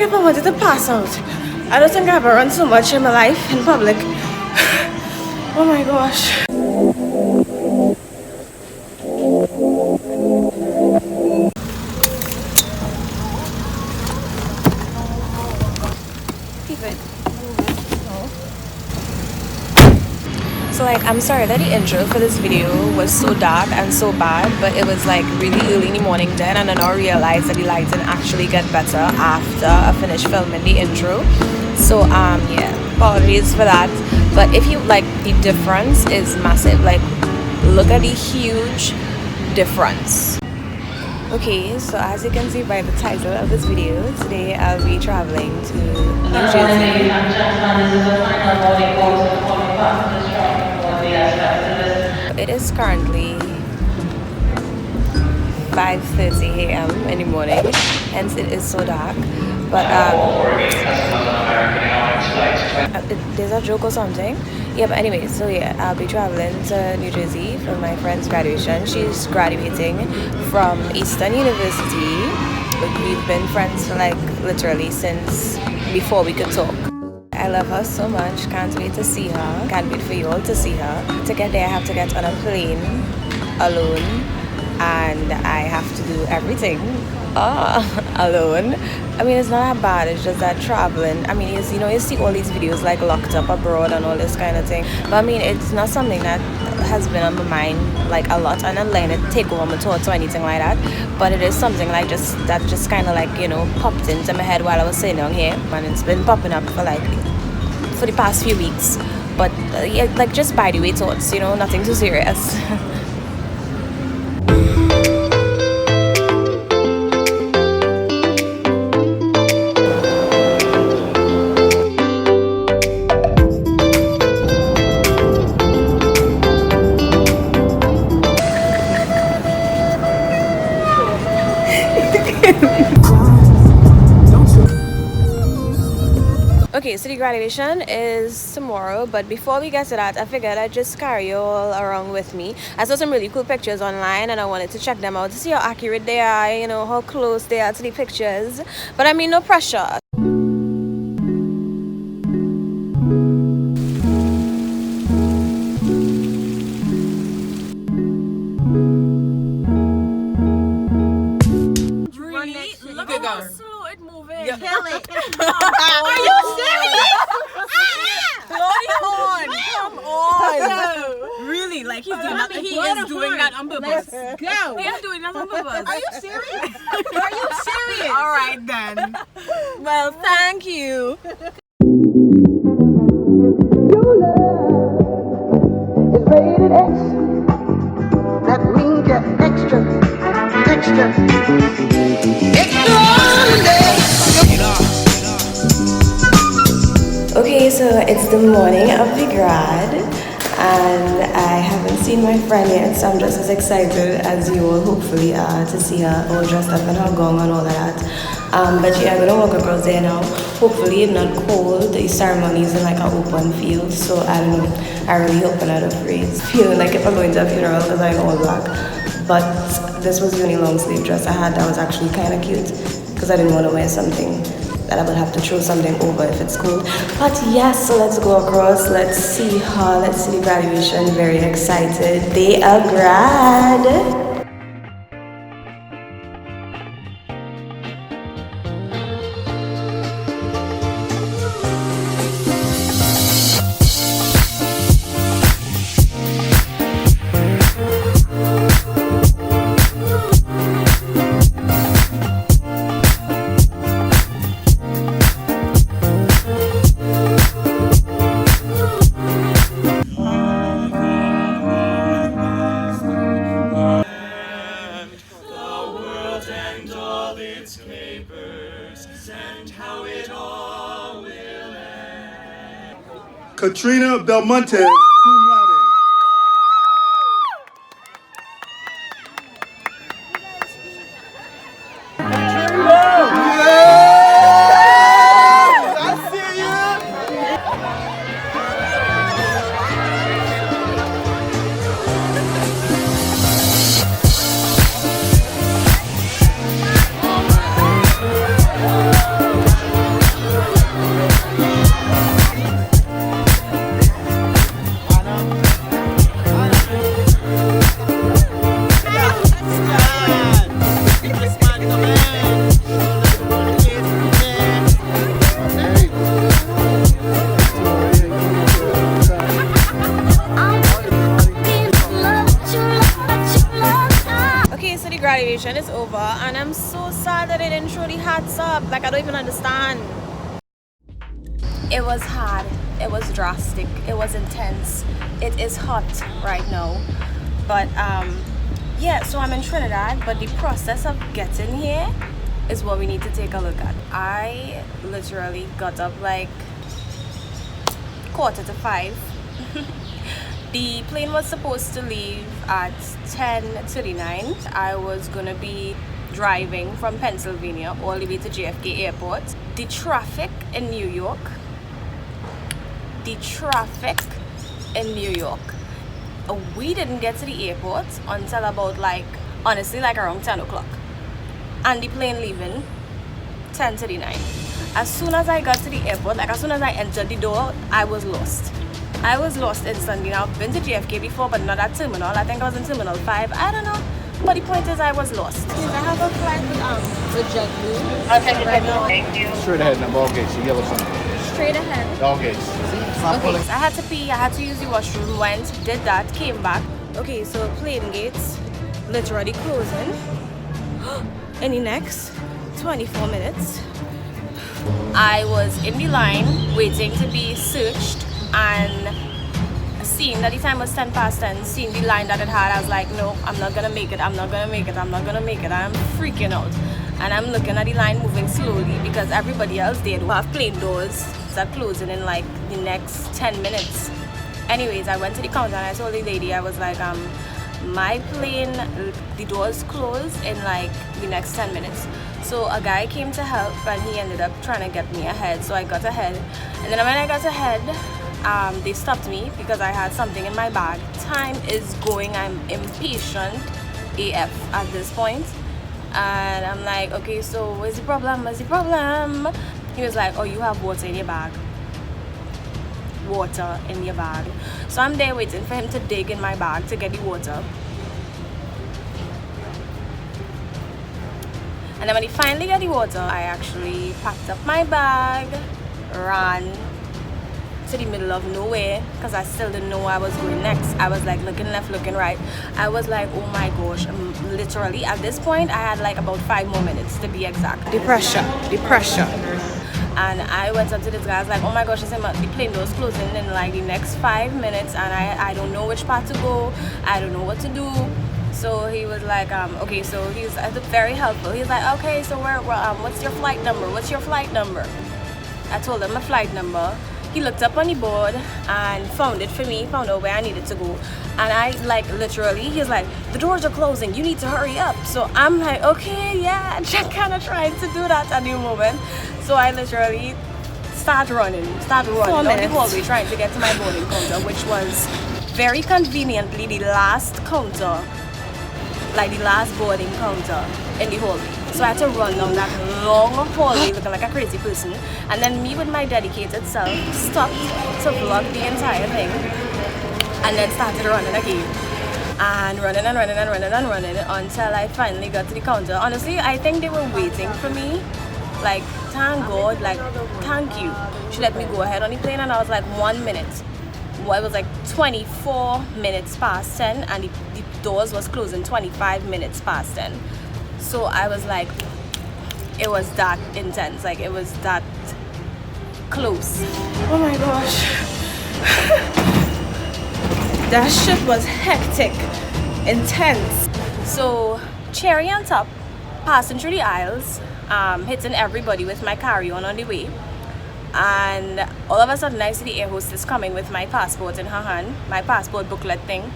up, I wanted to pass out. I don't think I've ever run so much in my life in public. Oh my gosh. So like, I'm sorry that the intro for this video was so dark and so bad, but it was like really early in the morning then, and then I realized that the lighting actually get better after I finished filming the intro. So yeah, apologies for that. But if you like, the difference is massive. Like, look at the huge difference. Okay, so as you can see by the title of this video, today I'll be traveling to New Jersey. Ladies and gentlemen, this is the final boarding call to the following passengers traveling for the aircraft. It is currently 5:30 a.m. in the morning, hence it is so dark. But there's a joke or something. Yeah, but anyway, so yeah, I'll be traveling to New Jersey for my friend's graduation. She's graduating from Eastern University. We've been friends for like literally since before we could talk. I love her so much. Can't wait to see her. Can't wait for you all to see her. To get there, I have to get on a plane alone, and I have to do everything alone. I mean, it's not that bad. It's just that traveling, I mean, you know, you see all these videos like locked up abroad and all this kind of thing, but I mean, it's not something that has been on my mind like a lot, and I'm letting it take over my thoughts or anything like that. But it is something like that just kind of like, you know, popped into my head while I was sitting down here, and it's been popping up for the past few weeks. But yeah, like just by the way thoughts, you know, nothing too serious. Okay, so the graduation is tomorrow, but before we get to that, I figured I'd just carry you all around with me. I saw some really cool pictures online and I wanted to check them out to see how accurate they are, you know, how close they are to the pictures. But I mean, no pressure. Look at how slow it moving. Kill it. Are you serious? Bloody horn. Come on. Really? Like he's doing that. He is doing that on purpose. Let's go. He is doing that on purpose. Are you serious? Are you serious? All right then. Well, thank you. Your love is rated X. That means you're extra, extraordinary. Okay, so it's the morning of the grad, and I haven't seen my friend yet, so I'm just as excited as you all hopefully are to see her all dressed up in her gown and all of that. But yeah, I'm gonna walk across there now. Hopefully it's not cold. The ceremony is in like an open field, so I don't know. I really hope I'm not afraid. Feeling like if I'm going to a funeral because I'm all black. But this was the only long sleeve dress I had that was actually kind of cute, because I didn't want to wear something that I would have to throw something over if it's cold. But yes, so let's go across. Let's see her. Let's see the graduation. Very excited. They are grad. Katrina Belmonte, cum laude. What's up? Like, I don't even understand. It was hard. It was drastic. It was intense. It is hot right now. But yeah, so I'm in Trinidad, but the process of getting here is what we need to take a look at. I literally got up like 4:45. The plane was supposed to leave at 10:39. I was gonna be driving from Pennsylvania all the way to JFK Airport. The traffic in New York. We didn't get to the airport until about like, honestly, like around 10 o'clock. And the plane leaving 10:39. As soon as I got to the airport, like as soon as I entered the door, I was lost. I was lost instantly. Now, I've been to JFK before, but not at terminal. I think I was in Terminal 5. I don't know. But the point is, I was lost. I have a flight with JetBlue. I'll take it now. Thank you. Straight ahead now, ball gates, the yellow sign. Straight ahead. Ball gates. Okay, so I had to pee, I had to use the washroom, went, did that, came back. Okay, so plane gates literally closing in the next 24 minutes. I was in the line waiting to be searched, and seeing that the time was 10:10, seeing the line that it had, I was like, no, I'm not gonna make it, I'm not gonna make it. I'm freaking out. And I'm looking at the line moving slowly because everybody else, they do have plane doors that closing in like the next 10 minutes. Anyways, I went to the counter and I told the lady, I was like, my plane, the doors close in like the next 10 minutes. So a guy came to help and he ended up trying to get me ahead. So I got ahead. And then when I got ahead, they stopped me because I had something in my bag. Time is going. I'm impatient AF at this point. And I'm like, okay, so what's the problem? He was like, oh, you have water in your bag. Water in your bag. So I'm there waiting for him to dig in my bag to get the water. And then when he finally got the water, I actually packed up my bag, ran to the middle of nowhere because I still didn't know where I was going next. I was like looking left, looking right. I was like, oh my gosh, literally at this point I had like about 5 more minutes to be exact. The pressure. And I went up to this guy, I was like, oh my gosh, the plane door's closing in like the next 5 minutes and I don't know which path to go, I don't know what to do. So he was like, okay, so he's very helpful. He's like, okay, so what's your flight number? I told him my flight number. He looked up on the board and found it for me, found out where I needed to go. And I like literally, he's like, the doors are closing, you need to hurry up. So I'm like, okay, yeah, just kind of trying to do that at the moment. So I literally start running down the hallway trying to get to my boarding counter, which was very conveniently the last counter, like the last boarding counter in the hallway. So I had to run down that long hallway looking like a crazy person. And then me with my dedicated self stopped to vlog the entire thing. And then started running again. And running until I finally got to the counter. Honestly, I think they were waiting for me. Like, thank God, like, thank you. She let me go ahead on the plane and I was like 1 minute. Well, it was like 24 minutes past 10 and the doors was closing 25 minutes past 10. So I was like, it was that intense, like it was that close. Oh my gosh. That shit was hectic, intense. So cherry on top, passing through the aisles, hitting everybody with my carry-on on the way. And all of a sudden I see the air hostess coming with my passport in her hand, my passport booklet thing.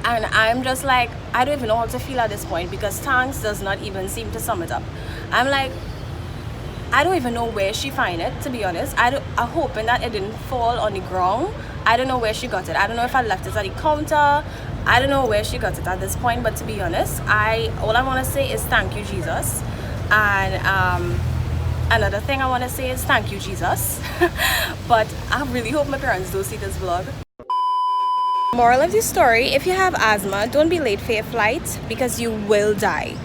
And I'm just like, I don't even know how to feel at this point because thanks does not even seem to sum it up. I'm like, I don't even know where she find it, to be honest. I'm hoping that it didn't fall on the ground. I don't know where she got it. I don't know if I left it at the counter. I don't know where she got it at this point, but to be honest, all I want to say is thank you, Jesus. And another thing I want to say is thank you, Jesus. But I really hope my parents don't see this vlog. Moral of the story, if you have asthma, don't be late for your flight because you will die.